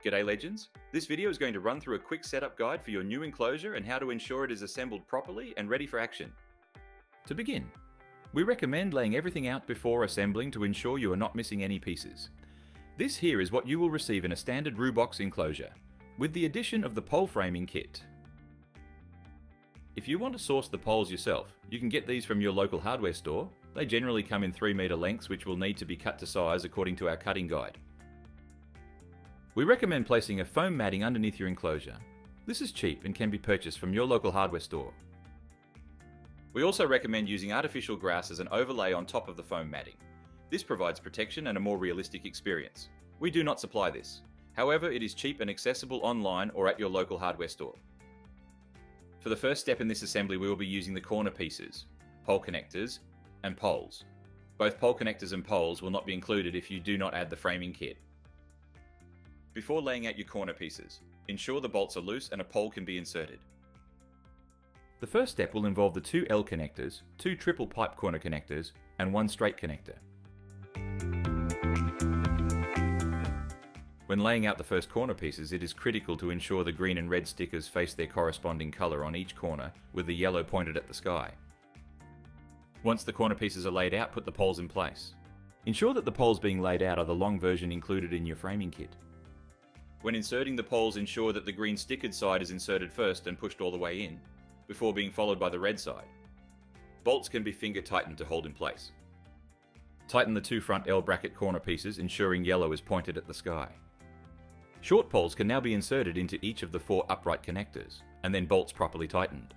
G'day legends! This video is going to run through a quick setup guide for your new enclosure and how to ensure it is assembled properly and ready for action. To begin, we recommend laying everything out before assembling to ensure you are not missing any pieces. This here is what you will receive in a standard RooBox enclosure, with the addition of the pole framing kit. If you want to source the poles yourself, you can get these from your local hardware store. They generally come in 3-meter lengths, which will need to be cut to size according to our cutting guide. We recommend placing a foam matting underneath your enclosure. This is cheap and can be purchased from your local hardware store. We also recommend using artificial grass as an overlay on top of the foam matting. This provides protection and a more realistic experience. We do not supply this. However, it is cheap and accessible online or at your local hardware store. For the first step in this assembly, we will be using the corner pieces, pole connectors, and poles. Both pole connectors and poles will not be included if you do not add the framing kit. Before laying out your corner pieces, ensure the bolts are loose and a pole can be inserted. The first step will involve the 2 L connectors, 2 triple pipe corner connectors, and 1 straight connector. When laying out the first corner pieces, it is critical to ensure the green and red stickers face their corresponding colour on each corner, with the yellow pointed at the sky. Once the corner pieces are laid out, put the poles in place. Ensure that the poles being laid out are the long version included in your framing kit. When inserting the poles, ensure that the green stickered side is inserted first and pushed all the way in, before being followed by the red side. Bolts can be finger tightened to hold in place. Tighten the 2 front L bracket corner pieces, ensuring yellow is pointed at the sky. Short poles can now be inserted into each of the 4 upright connectors, and then bolts properly tightened.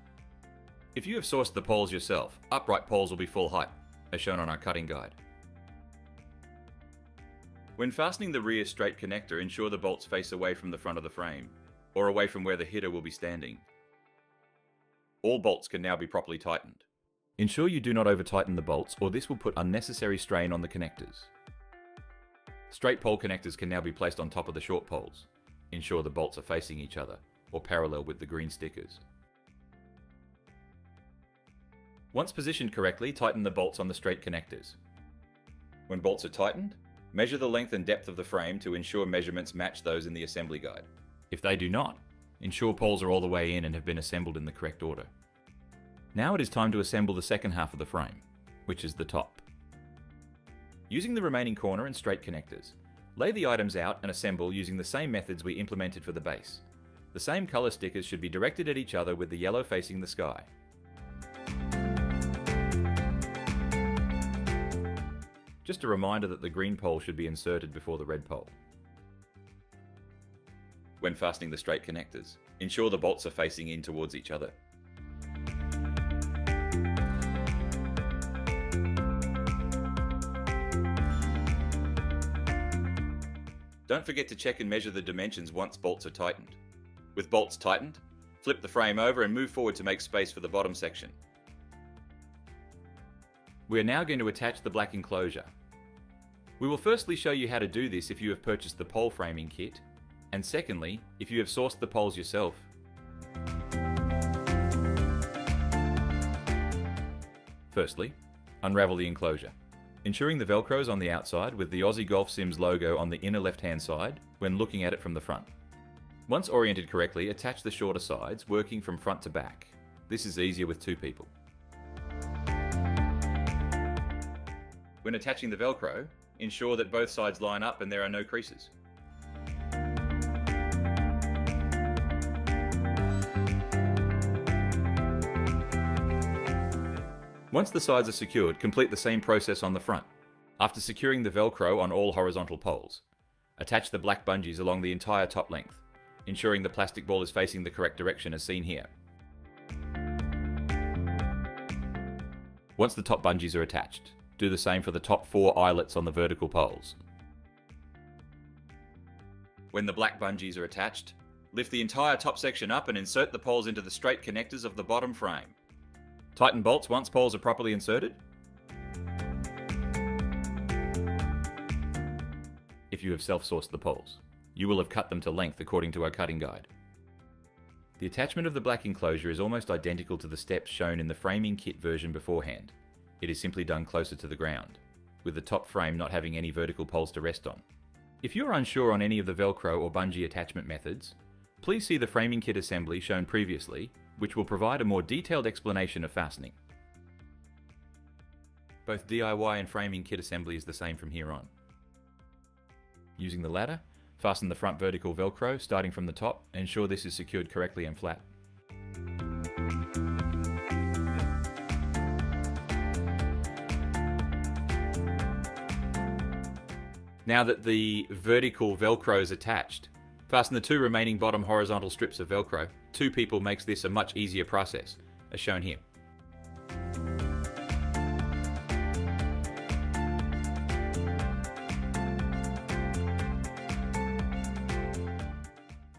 If you have sourced the poles yourself, upright poles will be full height, as shown on our cutting guide. When fastening the rear straight connector, ensure the bolts face away from the front of the frame, or away from where the hitter will be standing. All bolts can now be properly tightened. Ensure you do not over-tighten the bolts, or this will put unnecessary strain on the connectors. Straight pole connectors can now be placed on top of the short poles. Ensure the bolts are facing each other, or parallel with the green stickers. Once positioned correctly, tighten the bolts on the straight connectors. When bolts are tightened, measure the length and depth of the frame to ensure measurements match those in the assembly guide. If they do not, ensure poles are all the way in and have been assembled in the correct order. Now it is time to assemble the second half of the frame, which is the top. Using the remaining corner and straight connectors, lay the items out and assemble using the same methods we implemented for the base. The same colour stickers should be directed at each other with the yellow facing the sky. Just a reminder that the green pole should be inserted before the red pole. When fastening the straight connectors, ensure the bolts are facing in towards each other. Don't forget to check and measure the dimensions once bolts are tightened. With bolts tightened, flip the frame over and move forward to make space for the bottom section. We are now going to attach the black enclosure. We will firstly show you how to do this if you have purchased the pole framing kit, and secondly, if you have sourced the poles yourself. Firstly, unravel the enclosure, ensuring the Velcro is on the outside with the Aussie Golf Sims logo on the inner left-hand side when looking at it from the front. Once oriented correctly, attach the shorter sides, working from front to back. This is easier with 2 people. When attaching the Velcro, ensure that both sides line up and there are no creases. Once the sides are secured, complete the same process on the front. After securing the Velcro on all horizontal poles, attach the black bungees along the entire top length, ensuring the plastic ball is facing the correct direction as seen here. Once the top bungees are attached, do the same for the top 4 eyelets on the vertical poles. When the black bungees are attached, lift the entire top section up and insert the poles into the straight connectors of the bottom frame. Tighten bolts once poles are properly inserted. If you have self-sourced the poles, you will have cut them to length according to our cutting guide. The attachment of the black enclosure is almost identical to the steps shown in the framing kit version beforehand. It is simply done closer to the ground, with the top frame not having any vertical poles to rest on. If you're unsure on any of the Velcro or bungee attachment methods, please see the framing kit assembly shown previously, which will provide a more detailed explanation of fastening. Both DIY and framing kit assembly is the same from here on. Using the ladder, fasten the front vertical Velcro starting from the top and ensure this is secured correctly and flat. Now that the vertical Velcro is attached, fasten the 2 remaining bottom horizontal strips of Velcro. 2 people makes this a much easier process, as shown here.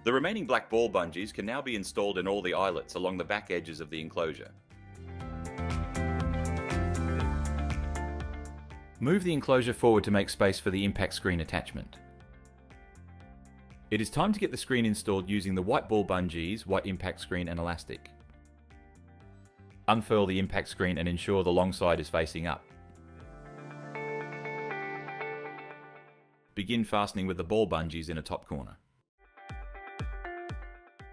The remaining black ball bungees can now be installed in all the eyelets along the back edges of the enclosure. Move the enclosure forward to make space for the impact screen attachment. It is time to get the screen installed using the white ball bungees, white impact screen and elastic. Unfurl the impact screen and ensure the long side is facing up. Begin fastening with the ball bungees in a top corner.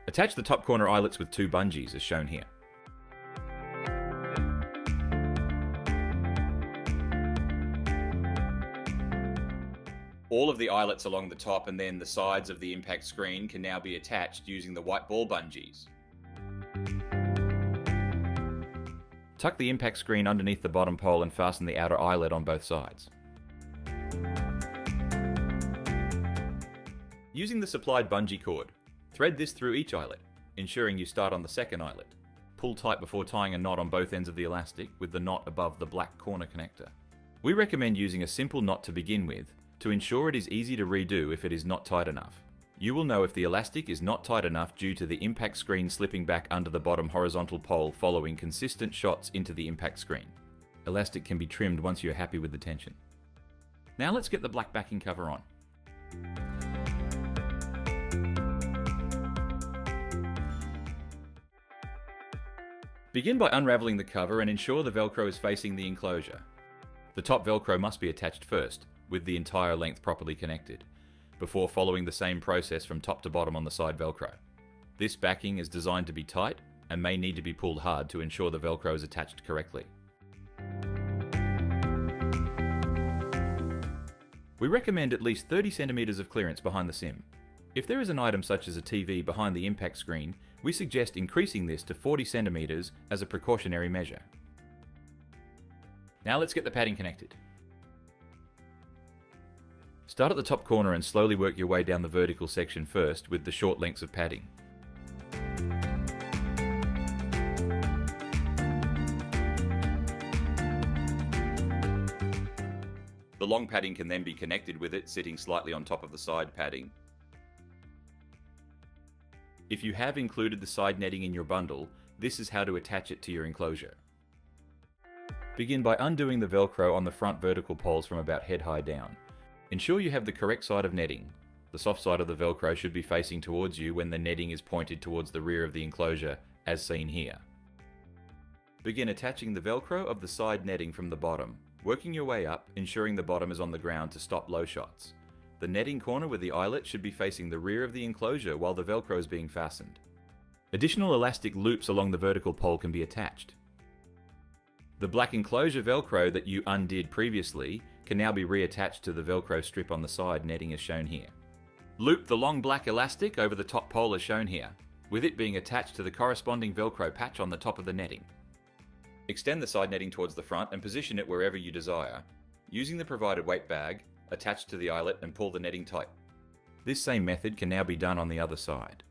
Attach the top corner eyelets with 2 bungees as shown here. All of the eyelets along the top and then the sides of the impact screen can now be attached using the white ball bungees. Tuck the impact screen underneath the bottom pole and fasten the outer eyelet on both sides. Using the supplied bungee cord, thread this through each eyelet, ensuring you start on the second eyelet. Pull tight before tying a knot on both ends of the elastic with the knot above the black corner connector. We recommend using a simple knot to begin with to ensure it is easy to redo if it is not tight enough. You will know if the elastic is not tight enough due to the impact screen slipping back under the bottom horizontal pole following consistent shots into the impact screen. Elastic can be trimmed once you're happy with the tension. Now let's get the black backing cover on. Begin by unraveling the cover and ensure the Velcro is facing the enclosure. The top Velcro must be attached first, with the entire length properly connected, before following the same process from top to bottom on the side Velcro. This backing is designed to be tight and may need to be pulled hard to ensure the Velcro is attached correctly. We recommend at least 30 centimeters of clearance behind the sim. If there is an item such as a TV behind the impact screen, we suggest increasing this to 40 centimeters as a precautionary measure. Now let's get the padding connected. Start at the top corner and slowly work your way down the vertical section first with the short lengths of padding. The long padding can then be connected with it, sitting slightly on top of the side padding. If you have included the side netting in your bundle, this is how to attach it to your enclosure. Begin by undoing the Velcro on the front vertical poles from about head high down. Ensure you have the correct side of netting. The soft side of the Velcro should be facing towards you when the netting is pointed towards the rear of the enclosure, as seen here. Begin attaching the Velcro of the side netting from the bottom, working your way up, ensuring the bottom is on the ground to stop low shots. The netting corner with the eyelet should be facing the rear of the enclosure while the Velcro is being fastened. Additional elastic loops along the vertical pole can be attached. The black enclosure Velcro that you undid previously can now be reattached to the Velcro strip on the side netting as shown here. Loop the long black elastic over the top pole as shown here, with it being attached to the corresponding Velcro patch on the top of the netting. Extend the side netting towards the front and position it wherever you desire. Using the provided weight bag, attach to the eyelet and pull the netting tight. This same method can now be done on the other side.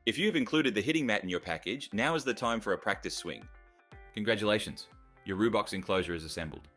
If you have included the hitting mat in your package, now is the time for a practice swing. Congratulations, your RooBox enclosure is assembled.